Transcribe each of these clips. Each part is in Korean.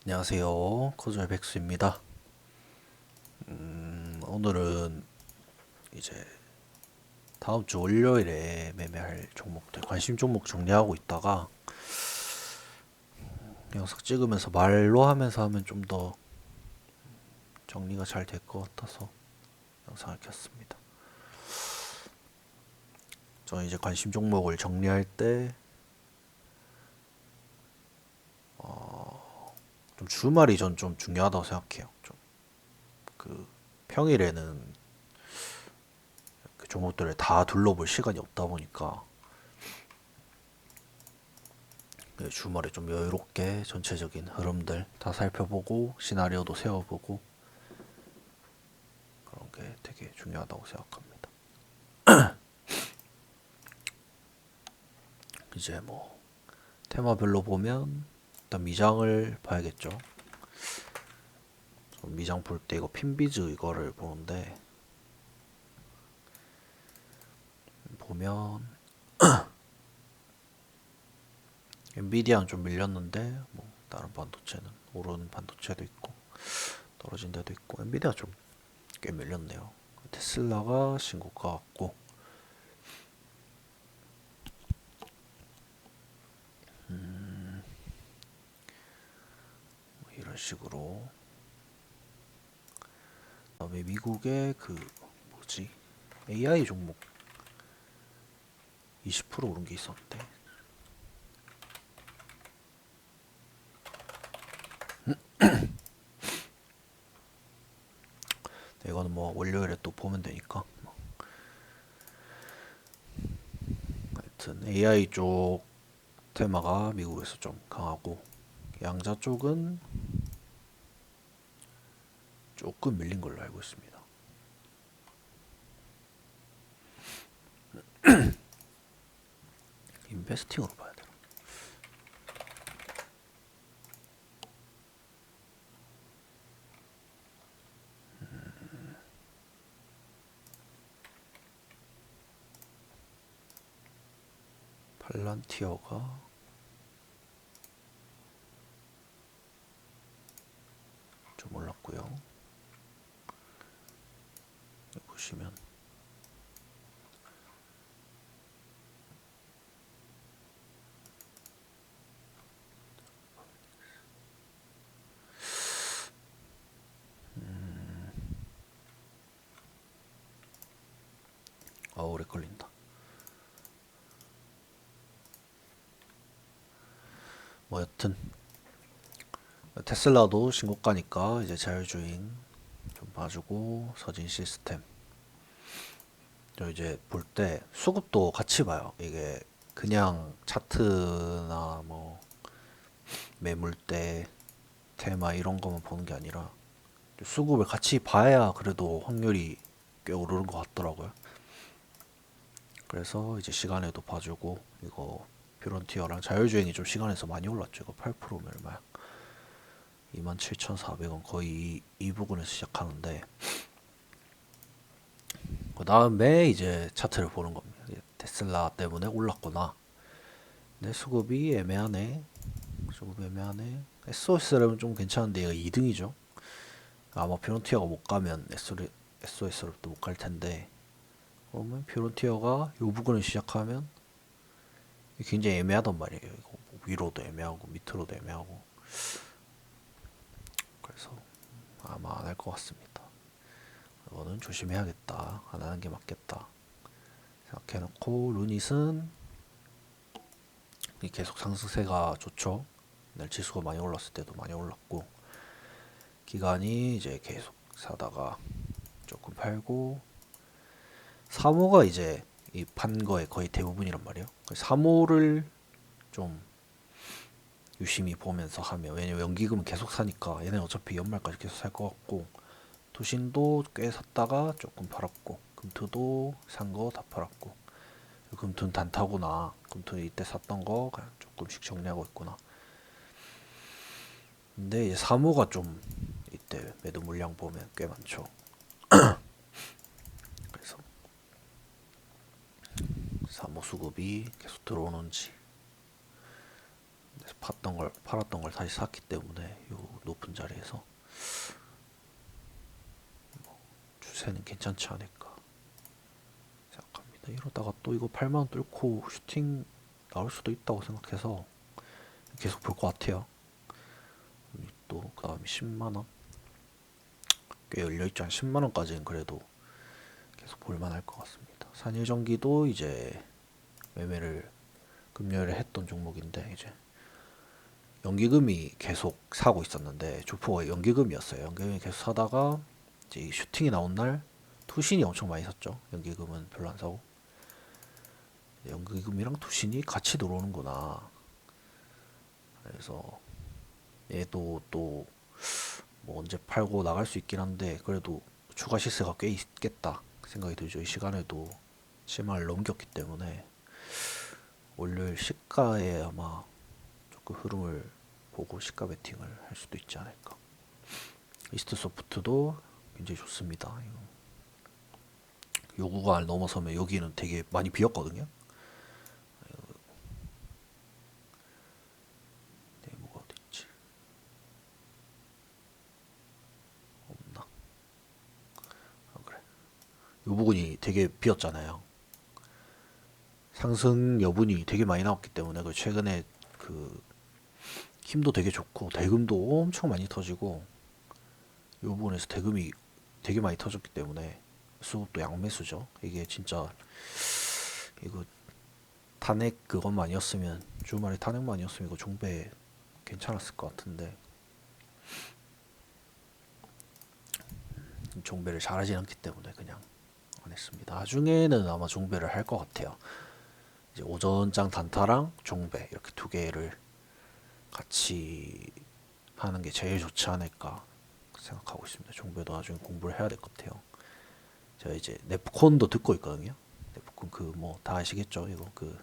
안녕하세요. 코조의 백수입니다. 오늘은 이제 다음 주 월요일에 매매할 종목들, 관심 종목 정리하고 있다가 영상 찍으면서 말로 하면서 하면 좀 더 정리가 잘 될 것 같아서 영상을 켰습니다. 저는 이제 관심 종목을 정리할 때 좀 주말이 전 좀 중요하다고 생각해요. 좀 그 평일에는 그 종목들을 다 둘러볼 시간이 없다 보니까 주말에 좀 여유롭게 전체적인 흐름들 다 살펴보고 시나리오도 세워보고 그런 게 되게 중요하다고 생각합니다. 이제 뭐 테마별로 보면 일단 미장을 봐야겠죠. 미장 볼 때 이거 핀비즈 이거를 보는데 보면 엔비디아는 좀 밀렸는데 뭐 다른 반도체는 오르는 반도체도 있고 떨어진 데도 있고 엔비디아 좀 꽤 밀렸네요. 테슬라가 신고가 같고 뭐 이런 식으로. 그다음에 미국의 그 뭐지 AI 종목 20% 오른 게 있었는데 이거는 뭐 월요일에 또 보면 되니까. 하여튼 AI 쪽 테마가 미국에서 좀 강하고 양자 쪽은 조금 밀린 걸로 알고 있습니다. 인베스팅으로 봐야 되나? 팔란티어가 좀 올랐고요. 보시면 오래 걸린다. 뭐 여튼 테슬라도 신고가니까 이제 자율주행 좀 봐주고 서진 시스템 저 이제 볼 때 수급도 같이 봐요. 이게 그냥 차트나 뭐 매물대 테마 이런 거만 보는 게 아니라 수급을 같이 봐야 그래도 확률이 꽤 오르는 것 같더라고요. 그래서 이제 시간에도 봐주고 이거 퓨런티어랑 자율주행이 좀 시간에서 많이 올랐죠. 이거 8%면 얼마야? 27,400원 거의 이 부근에서 시작하는데 그 다음에 이제 차트를 보는 겁니다. 테슬라 때문에 올랐구나. 근데 수급이 애매하네. 수급이 애매하네. SOS라면 좀 괜찮은데 얘가 2등이죠. 아마 퓨런티어가 못 가면 SOS로도 못 갈 텐데 그러면 퓨런티어가 요 부근을 시작하면 굉장히 애매하단 말이에요. 이거 뭐 위로도 애매하고 밑으로도 애매하고 그래서 아마 안 할 것 같습니다. 이거는 조심해야겠다. 안 하는 게 맞겠다. 생각해놓고 루닛은 계속 상승세가 좋죠. 날 지수가 많이 올랐을 때도 많이 올랐고 기간이 이제 계속 사다가 조금 팔고 3호가 이제 이 판 거의 거의 대부분이란 말이에요. 3호를 좀 유심히 보면서 하면 왜냐면 연기금은 계속 사니까 얘네 어차피 연말까지 계속 살 것 같고 투신도 꽤 샀다가 조금 팔았고 금투도 산 거 다 팔았고 금투는 단타구나. 금투는 이때 샀던 거 그냥 조금씩 정리하고 있구나. 근데 이제 3호가 좀 이때 매도 물량 보면 꽤 많죠. 그래서 3호 수급이 계속 들어오는지 팔았던 걸 다시 샀기 때문에 요 높은 자리에서 추세는 괜찮지 않을까 생각합니다. 이러다가 또 이거 8만원 뚫고 슈팅 나올 수도 있다고 생각해서 계속 볼 것 같아요. 또 그 다음에 10만원 꽤 열려있죠. 한 10만원까지는 그래도 계속 볼만할 것 같습니다. 산일전기도 이제 매매를 금요일에 했던 종목인데 이제 연기금이 계속 사고 있었는데 조포가 연기금이었어요. 연기금이 계속 사다가 이제 이 슈팅이 나온 날 투신이 엄청 많이 샀죠. 연기금은 별로 안 사고 연기금이랑 투신이 같이 들어오는구나. 그래서 얘도 또 뭐 언제 팔고 나갈 수 있긴 한데 그래도 추가 시세가 꽤 있겠다 생각이 들죠. 이 시간에도 10만을 넘겼기 때문에 월요일 시가에 아마 조금 흐름을 보고 시가 베팅을 할 수도 있지 않을까. 이스트 소프트도 굉장히 좋습니다. 요 구간을 넘어서면 여기는 되게 많이 비었거든요. 네, 뭐가 어디 있지? 없나? 그래. 요 부분이 되게 비었잖아요. 상승 여분이 되게 많이 나왔기 때문에 그 최근에 그 힘도 되게 좋고 대금도 엄청 많이 터지고 이 부분에서 대금이 되게 많이 터졌기 때문에 수급도 양매수죠. 이게 진짜 이거 탄핵 그것만 아니었으면 주말에 탄핵만 아니었으면 이거 종배 괜찮았을 것 같은데 종배를 잘하진 않기 때문에 그냥 안 했습니다. 나중에는 아마 종배를 할 것 같아요. 이제 오전장 단타랑 종배 이렇게 두 개를 같이 하는 게 제일 좋지 않을까 생각하고 있습니다. 종배도 나중에 공부를 해야 될 것 같아요. 제가 이제 네프콘도 듣고 있거든요. 네프콘 그 뭐 다 아시겠죠? 이거 그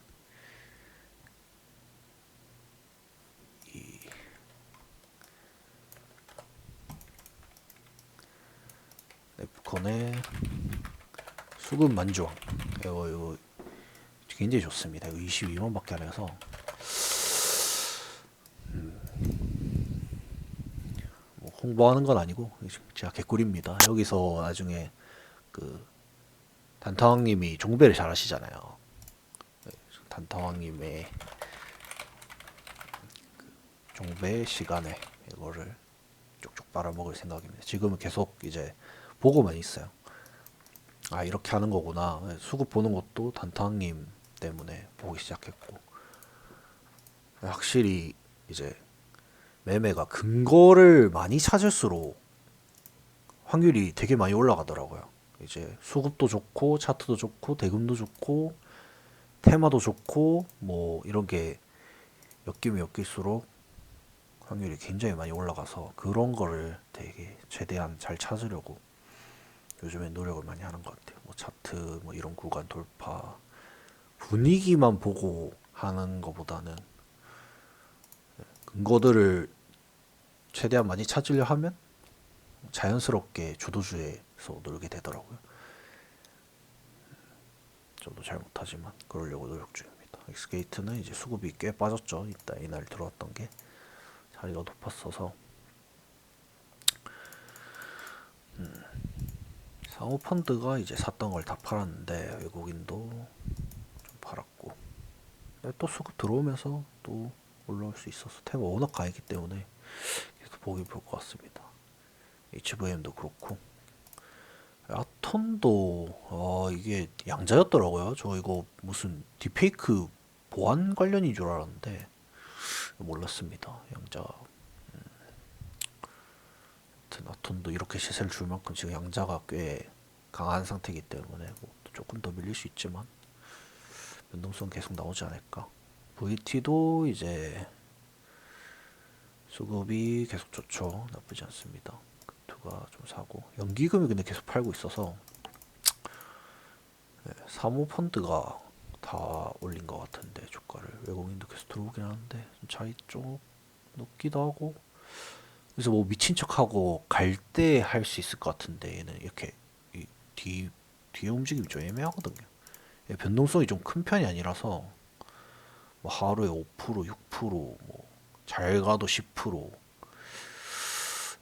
이 네프콘의 수급 만주왕 이거 굉장히 좋습니다. 이거 22만밖에 안 해서 뭐 홍보하는 건 아니고 제가 개꿀입니다. 여기서 나중에 그 단타왕님이 종배를 잘 하시잖아요. 단타왕님의 종배 시간에 이거를 쪽쪽 빨아먹을 생각입니다. 지금은 계속 이제 보고만 있어요. 아 이렇게 하는 거구나. 수급 보는 것도 단타왕님 때문에 보기 시작했고 확실히 이제 매매가 근거를 많이 찾을수록 확률이 되게 많이 올라가더라고요. 이제 수급도 좋고 차트도 좋고 대금도 좋고 테마도 좋고 뭐 이런 게 엮이면 엮일수록 확률이 굉장히 많이 올라가서 그런 거를 되게 최대한 잘 찾으려고 요즘에 노력을 많이 하는 것 같아요. 뭐 차트 뭐 이런 구간 돌파 분위기만 보고 하는 것보다는 근거들을 최대한 많이 찾으려 하면 자연스럽게 주도주에서 놀게 되더라고요. 저도 잘 못하지만 그러려고 노력 중입니다. 엑스게이트는 이제 수급이 꽤 빠졌죠. 이날 들어왔던 게 자리가 높았어서 사모펀드가 이제 샀던 걸 다 팔았는데 외국인도 좀 팔았고 또 수급 들어오면서 또 올라올 수 있어서 테마 워낙 강했기 때문에 계속 보기 볼 것 같습니다. HVM도 그렇고 아톤도 이게 양자였더라고요. 저 이거 무슨 딥페이크 보안 관련인 줄 알았는데 몰랐습니다. 양자. 아톤도 이렇게 시세를 줄 만큼 지금 양자가 꽤 강한 상태이기 때문에 뭐 조금 더 밀릴 수 있지만 변동성 계속 나오지 않을까. VT도 이제 수급이 계속 좋죠. 나쁘지 않습니다. 두가 좀 사고 연기금이 근데 계속 팔고 있어서 사모펀드가 다 올린 것 같은데 주가를 외국인도 계속 들어오긴 하는데 차이 좀 높기도 하고 그래서 뭐 미친 척하고 갈 때 할 수 있을 것 같은데 얘는 이렇게 뒤에 움직임이 좀 애매하거든요. 변동성이 좀 큰 편이 아니라서 뭐 하루에 5% 6%뭐 잘 가도 10%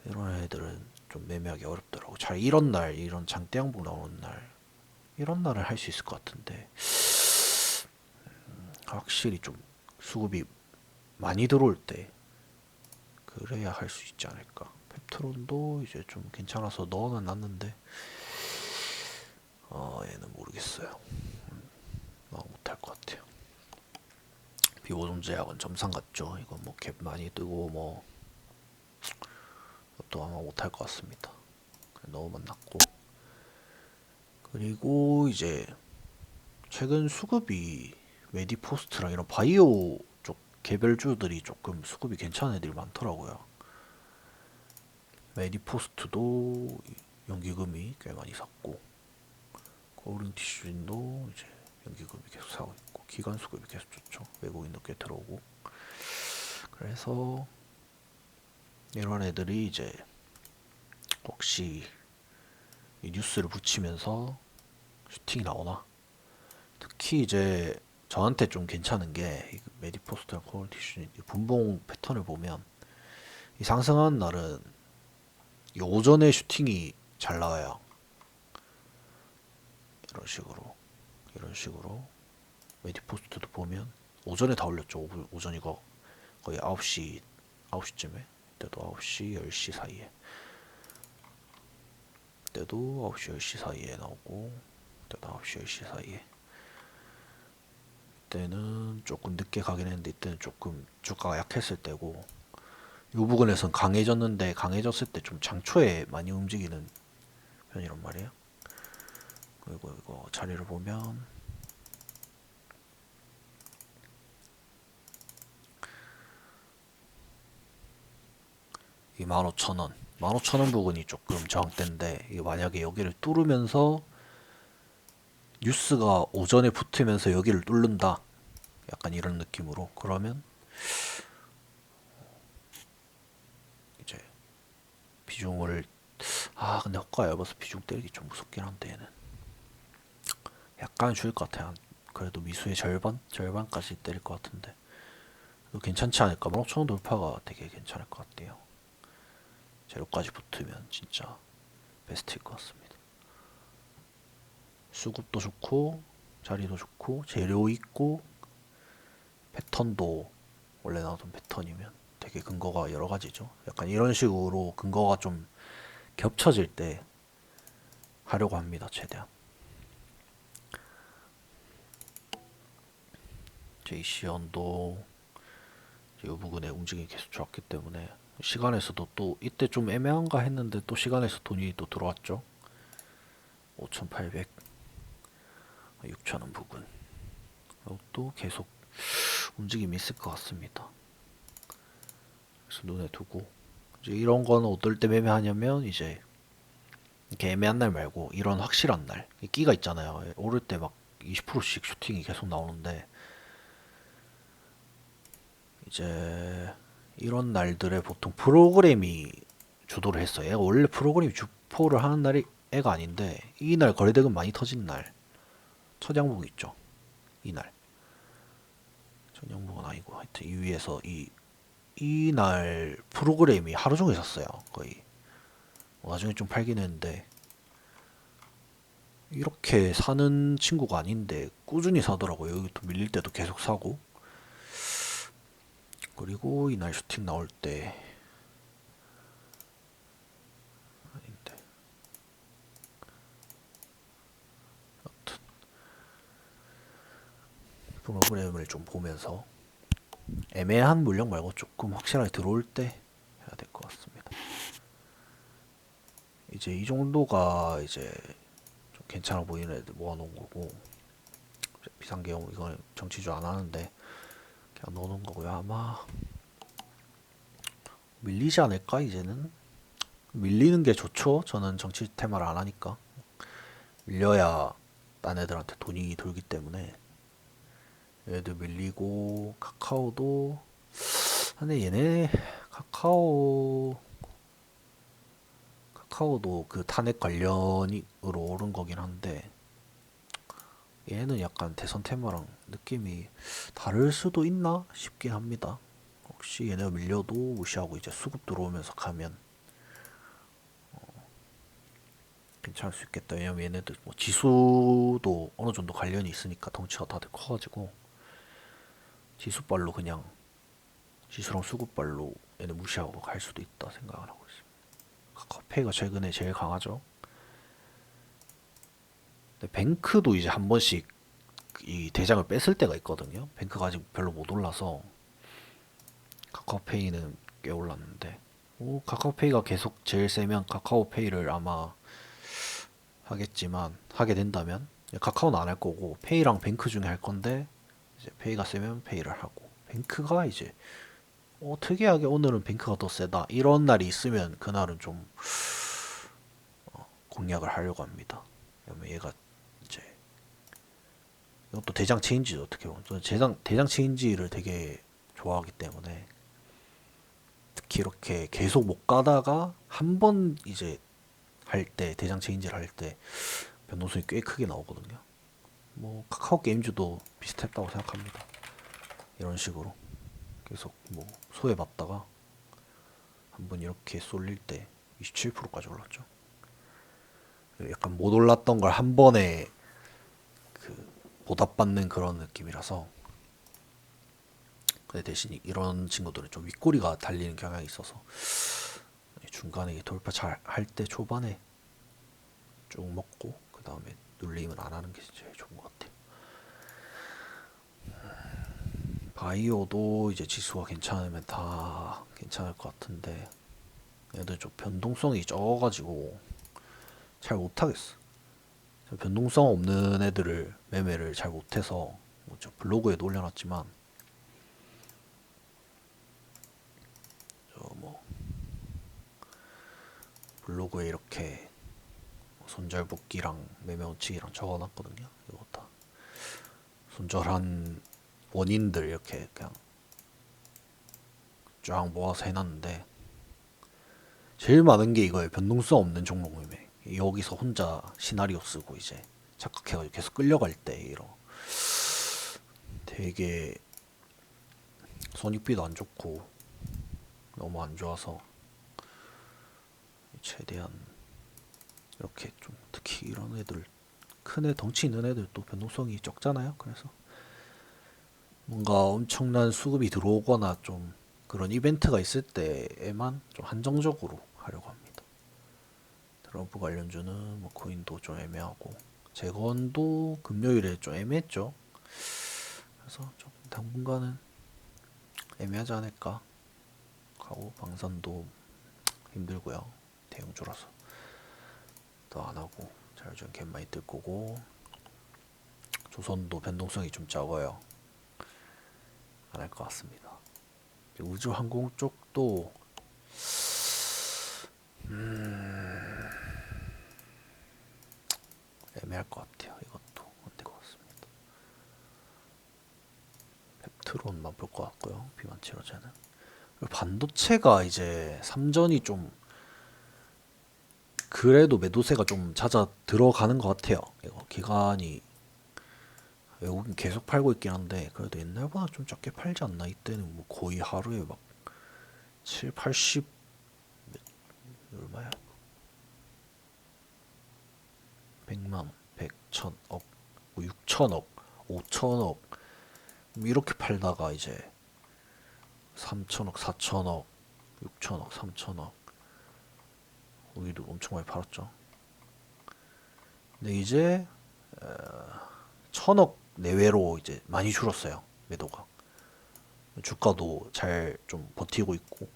이런 애들은 좀 매매하기 어렵더라고. 잘 이런 날, 이런 장대 양봉 나오는 날, 이런 날을 할 수 있을 것 같은데 확실히 좀 수급이 많이 들어올 때 그래야 할 수 있지 않을까. 펩트론도 이제 좀 괜찮아서 넣어는 놨는데 얘는 모르겠어요. 막 못할 것 같아요. 비오존 제약은 점상 같죠. 이건 뭐 갭 많이 뜨고 뭐 또 아마 못할 것 같습니다. 너무 났고, 그리고 이제 최근 수급이 메디포스트랑 이런 바이오 쪽 개별주들이 조금 수급이 괜찮은 애들이 많더라고요. 메디포스트도 연기금이 꽤 많이 샀고, 코오링티슈진도 이제 연기금이 계속 사고 있고, 기관 수급이 계속 좋죠. 외국인도 꽤 들어오고. 그래서 이런 애들이 이제 혹시 이 뉴스를 붙이면서 슈팅이 나오나? 특히 이제 저한테 좀 괜찮은 게 메디포스트랑 코오링티슈진 분봉 패턴을 보면 이 상승하는 날은 이 오전에 슈팅이 잘 나와요. 이런 식으로 메디포스트도 보면 오전에 다 올렸죠. 오전 이거 거의 9시쯤에 때도 9시 10시 사이에 때도 9시 10시 사이에 나오고 때도 9시 10시 사이에 때는 조금 늦게 가긴 했는데 이때는 조금 주가가 약했을 때고 이 부분에선 강해졌는데 강해졌을 때 좀 장초에 많이 움직이는 편이란 말이에요. 그리고 이거 자리를 보면 이 15,000원 15,000원 부분이 조금 저항대인데 이게 만약에 여기를 뚫으면서 뉴스가 오전에 붙으면서 여기를 뚫는다 약간 이런 느낌으로 그러면 이제 비중을 근데 호가 얇아서 비중 때리기 좀 무섭긴 한데 얘는 약간 줄일 것 같아요. 그래도 미수의 절반까지 때릴 것 같은데 괜찮지 않을까. 15,000원 돌파가 되게 괜찮을 것 같아요. 재료까지 붙으면 진짜 베스트일 것 같습니다. 수급도 좋고 자리도 좋고 재료 있고 패턴도 원래 나오던 패턴이면 되게 근거가 여러 가지죠. 약간 이런 식으로 근거가 좀 겹쳐질 때 하려고 합니다. 최대한. 제이시언도 이 부분에 움직임이 계속 좋았기 때문에 시간에서도 또 이때 좀 애매한가 했는데 또 시간에서 돈이 또 들어왔죠. 5,800, 6,000원 부근. 또 계속 움직임이 있을 것 같습니다. 그래서 눈에 두고 이제 이런 건 어떨 때 매매하냐면 이제 이렇게 애매한 날 말고 이런 확실한 날 끼가 있잖아요. 오를 때 막 20%씩 슈팅이 계속 나오는데 이제 이런 날들에 보통 프로그램이 주도를 했어요. 얘가 원래 프로그램이 주포를 하는 날이 애가 아닌데 이 날 거래대금 많이 터진 날 첫 양봉 있죠. 이날 첫 양봉은 아니고 하여튼 이 위에서 이 날 프로그램이 하루 종일 샀어요. 거의 나중에 좀 팔긴 했는데 이렇게 사는 친구가 아닌데 꾸준히 사더라고요. 여기 또 밀릴 때도 계속 사고 그리고 이날 슈팅 나올 때 아닌데 프로그램을 좀 보면서 애매한 물량 말고 조금 확실하게 들어올 때 해야 될 것 같습니다. 이제 이 정도가 이제 좀 괜찮아 보이는 애들 모아놓은 거고 비상계엄 이건 정치주 안 하는데 그냥 넣어놓은 거고요. 아마 밀리지 않을까 이제는 밀리는 게 좋죠. 저는 정치 테마를 안 하니까 밀려야 딴 애들한테 돈이 돌기 때문에 얘들 밀리고 카카오도 근데 얘네 카카오도 그 탄핵 관련으로 오른 거긴 한데 얘는 약간 대선 테마랑 느낌이 다를 수도 있나 싶긴 합니다. 혹시 얘네가 밀려도 무시하고 이제 수급 들어오면서 가면 괜찮을 수 있겠다. 왜냐면 얘네들 뭐 지수도 어느 정도 관련이 있으니까 덩치가 다들 커가지고 지수발로 그냥 지수랑 수급발로 얘네 무시하고 갈 수도 있다 생각을 하고 있습니다. 카카오페이가 최근에 제일 강하죠. 근데 뱅크도 이제 한 번씩 이 대장을 뺐을 때가 있거든요. 뱅크가 아직 별로 못 올라서 카카오페이는 꽤 올랐는데 카카오페이가 계속 제일 세면 카카오페이를 아마 하겠지만 하게 된다면 카카오는 안 할 거고 페이랑 뱅크 중에 할 건데 이제 페이가 세면 페이를 하고 뱅크가 이제 특이하게 오늘은 뱅크가 더 세다 이런 날이 있으면 그날은 좀 공략을 하려고 합니다. 왜냐면 얘가 이제 이것도 대장 체인지죠. 어떻게 보면 저는 대장 체인지를 되게 좋아하기 때문에 특히 이렇게 계속 못 가다가 한 번 이제 할 때 대장 체인지를 할 때 변동성이 꽤 크게 나오거든요. 뭐 카카오 게임즈도 비슷했다고 생각합니다. 이런 식으로 계속 뭐 소외받다가 한 번 이렇게 쏠릴 때 27%까지 올랐죠. 약간 못 올랐던 걸 한 번에 그 보답받는 그런 느낌이라서. 근데 대신 이런 친구들은 좀 윗꼬리가 달리는 경향이 있어서 중간에 돌파 잘 할 때 초반에 쭉 먹고 그 다음에 눌림은 안 하는 게 제일 좋은 것 같아요. 바이오도 이제 지수가 괜찮으면 다 괜찮을 것 같은데 얘들 좀 변동성이 적어가지고 잘 못하겠어. 변동성 없는 애들을 매매를 잘 못해서 뭐저 블로그에도 올려놨지만 저 뭐 블로그에 이렇게 손절붙기랑 매매 원칙이랑 적어놨거든요. 이거 다 손절한 원인들 이렇게 그냥 쫙 모아서 해놨는데 제일 많은 게 이거예요. 변동성 없는 종목 매매. 여기서 혼자 시나리오 쓰고 이제 착각해가지고 계속 끌려갈 때 이런 되게 손익비도 안 좋고 너무 안 좋아서 최대한 이렇게 좀 특히 이런 애들 큰 애 덩치 있는 애들 또 변동성이 적잖아요. 그래서 뭔가 엄청난 수급이 들어오거나 좀 그런 이벤트가 있을 때에만 좀 한정적으로 하려고 합니다. 트럼프 관련주는 뭐 코인도 좀 애매하고 재건도 금요일에 좀 애매했죠. 그래서 좀 당분간은 애매하지 않을까 하고 방산도 힘들고요. 대형주라서 더 안 하고 자율주행 갭 많이 뜰 거고 조선도 변동성이 좀 적어요. 안 할 것 같습니다. 우주항공 쪽도 애매할 것 같아요. 이것도 안 될 것 같습니다. 펩트론만 볼 것 같고요. 비만 치료제는 반도체가 이제 삼전이 좀 그래도 매도세가 좀 잦아 들어가는 것 같아요. 이거 기간이 외국인 계속 팔고 있긴 한데 그래도 옛날보다 좀 적게 팔지 않나? 이때는 뭐 거의 하루에 막 7, 80 얼마야? 100만 원, 100, 1000억, 뭐 6천억, 5천억 이렇게 팔다가 이제 3천억, 4천억, 6천억, 3천억 우리도 엄청 많이 팔았죠. 근데 이제 1000억 내외로 이제 많이 줄었어요. 매도가. 주가도 잘 좀 버티고 있고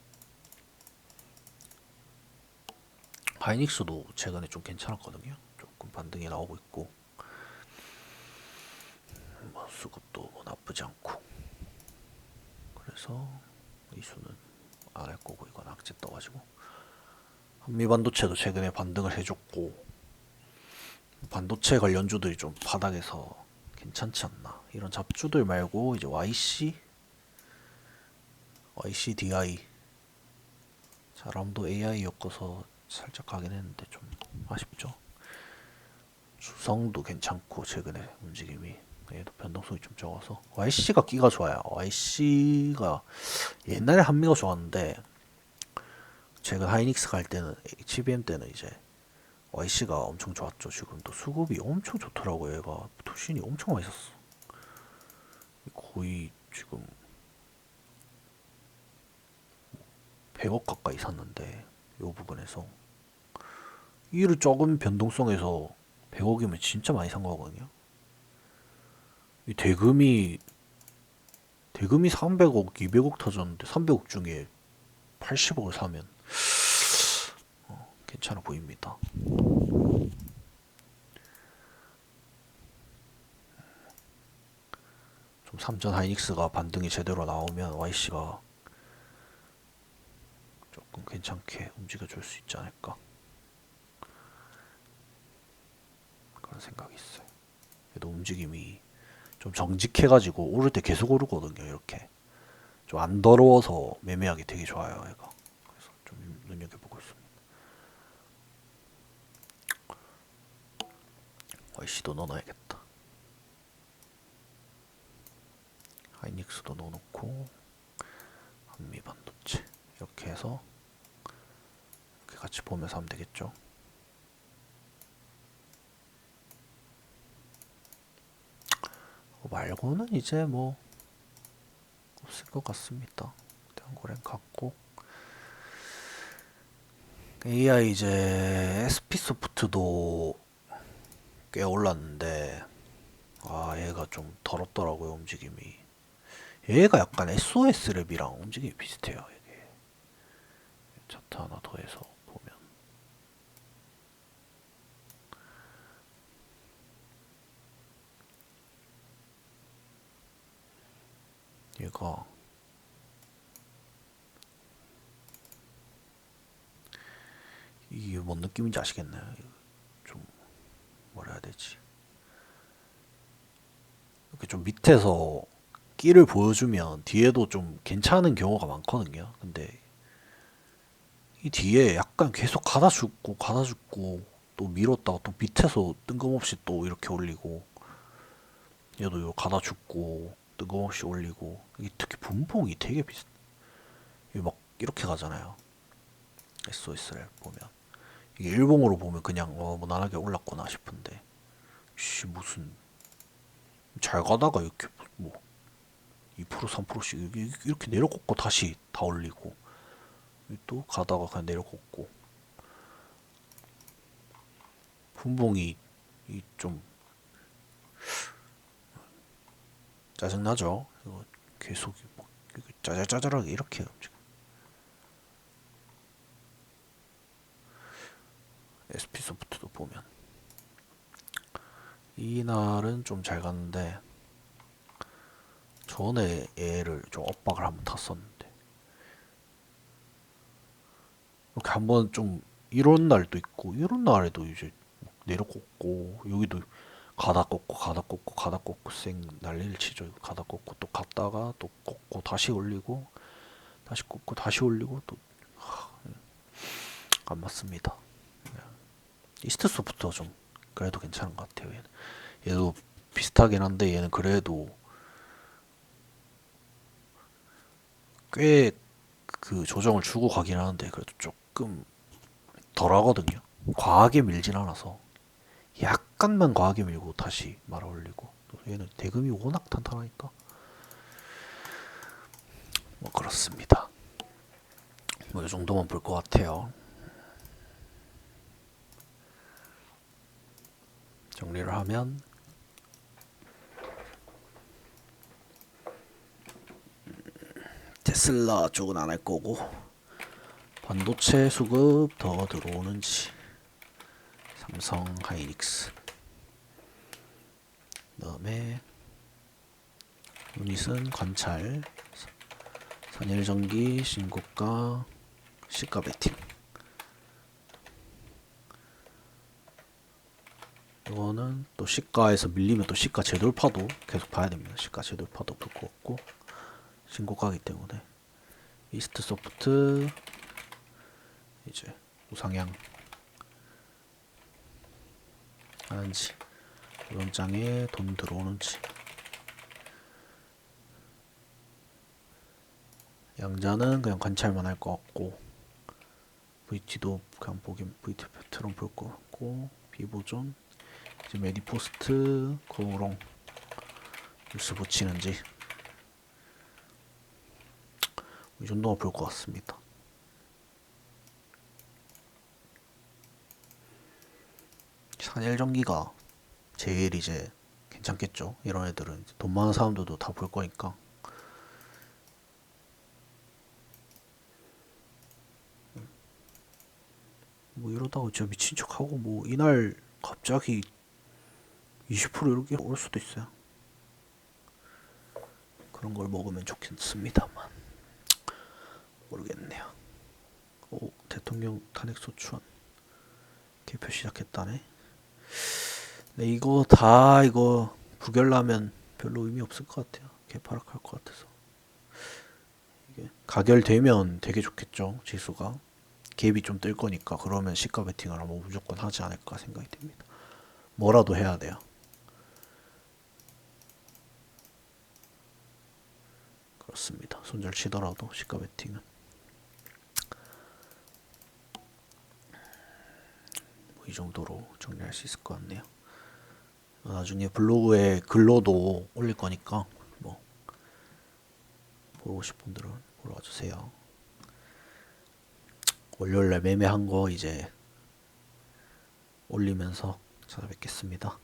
하이닉스도 최근에 좀 괜찮았거든요. 조금 반등이 나오고 있고 뭐 수급도 뭐 나쁘지 않고 그래서 이수는 안 할 거고 이건 악재 떠가지고 한미반도체도 최근에 반등을 해줬고 반도체 관련주들이 좀 바닥에서 괜찮지 않나 이런 잡주들 말고 이제 YCDI 사람도 AI 엮어서 살짝 가긴 했는데 좀 아쉽죠. 주성도 괜찮고 최근에 움직임이 얘도 변동성이 좀 적어서 YC가 끼가 좋아요. YC가 옛날에 한미가 좋았는데 최근 하이닉스 갈 때는 HBM 때는 이제 YC가 엄청 좋았죠. 지금 또 수급이 엄청 좋더라고요. 얘가 투신이 엄청 많이 샀어. 거의 지금 100억 가까이 샀는데 요 부분에서 이를 조금 변동성에서 100억이면 진짜 많이 산 거거든요. 이 대금이 300억, 200억 터졌는데 300억 중에 80억을 사면 괜찮아 보입니다. 좀 삼전 하이닉스가 반등이 제대로 나오면 YC가 조금 괜찮게 움직여줄 수 있지 않을까 그런 생각이 있어요. 그래도 움직임이 좀 정직해가지고 오를 때 계속 오르거든요. 이렇게 좀 안 더러워서 매매하기 되게 좋아요. 얘가 그래서 좀 눈여겨보고 있습니다. YC도 넣어놔야겠다. 하이닉스도 넣어놓고 한미반도체 이렇게 해서 이렇게 같이 보면서 하면 되겠죠. 말고는 이제 뭐 없을 것 같습니다. 대한고랭 같고 AI 이제 SP소프트도 꽤 올랐는데 얘가 좀 더럽더라고요. 움직임이. 얘가 약간 SOS랩이랑 움직임이 비슷해요. 이게 차트 하나 더해서 보면 얘가 이게 뭔 느낌인지 아시겠나요? 좀 뭐라 해야 되지? 이렇게 좀 밑에서 끼를 보여주면 뒤에도 좀 괜찮은 경우가 많거든요. 근데 이 뒤에 약간 계속 가다 죽고 또 밀었다가 또 밑에서 뜬금없이 또 이렇게 올리고 얘도 요 가다 죽고 뜬금없이 올리고 이게 특히 분봉이 되게 비슷. 이게 막 이렇게 가잖아요. SOS를 보면 이게 일봉으로 보면 그냥 무난하게 올랐구나 싶은데 씨 무슨 잘 가다가 이렇게 뭐 2% 3%씩 이렇게 내려꽂고 다시 다 올리고 또 가다가 그냥 내려꽂고 분봉이 좀 짜증나죠. 이거 계속 뭐 짜잘짜잘하게 이렇게 움직여. SP소프트도 보면 이날은 좀 잘 갔는데 전에 얘를 좀 엇박을 한번 탔었는데 이렇게 한번 좀 이런 날도 있고 이런 날에도 이제 내려꽂고 여기도 가다 꽂고 쌩 난리를 치죠. 가다 꽂고 또 갔다가 또 꽂고 다시 올리고 다시 꽂고 다시 올리고 또 안 맞습니다. 이스트 소프트가 좀 그래도 괜찮은 것 같아요. 얘도 비슷하긴 한데 얘는 그래도 꽤 그 조정을 주고 가긴 하는데 그래도 조금 덜 하거든요. 과하게 밀진 않아서 약간만 과하게 밀고 다시 말아 올리고 얘는 대금이 워낙 탄탄하니까 뭐 그렇습니다. 뭐 이 정도만 볼 것 같아요. 정리를 하면 테슬라 쪽은 안 할 거고 반도체 수급 더 들어오는지 삼성 하이닉스 그다음에 유닛은 관찰 산일전기 신고가 시가 베팅 이거는 또 시가에서 밀리면 또 시가 재돌파도 계속 봐야 됩니다. 시가 재돌파도 볼 것 같고 신고가기 때문에 이스트 소프트 이제 우상향 하는지 이런 장에 돈 들어오는지 양자는 그냥 관찰만 할 것 같고 VT도 그냥 보긴 VT 패트런 볼 거 같고 비보존 이제 메디포스트 그롱 뉴스 붙이는지 이 정도만 볼 것 같습니다. 산일전기가 제일 이제 괜찮겠죠. 이런 애들은 돈 많은 사람들도 다 볼 거니까. 뭐 이러다가 진짜 미친 척하고 뭐 이날 갑자기 20% 이렇게 올 수도 있어요. 그런 걸 먹으면 좋겠습니다만 모르겠네요. 오, 대통령 탄핵 소추안 개표 시작했다네. 네, 이거 부결나면 별로 의미 없을 것 같아요. 개파락할 것 같아서. 이게 가결되면 되게 좋겠죠. 지수가 갭이 좀 뜰 거니까 그러면 시가 베팅을 아마 무조건 하지 않을까 생각이 듭니다. 뭐라도 해야 돼요. 그렇습니다. 손절 치더라도 시가 베팅은 뭐이 정도로 정리할 수 있을 것 같네요. 나중에 블로그에 글로도 올릴 거니까 뭐 보러 오실 분들은 보러 와주세요. 월요일날 매매한 거 이제 올리면서 찾아뵙겠습니다.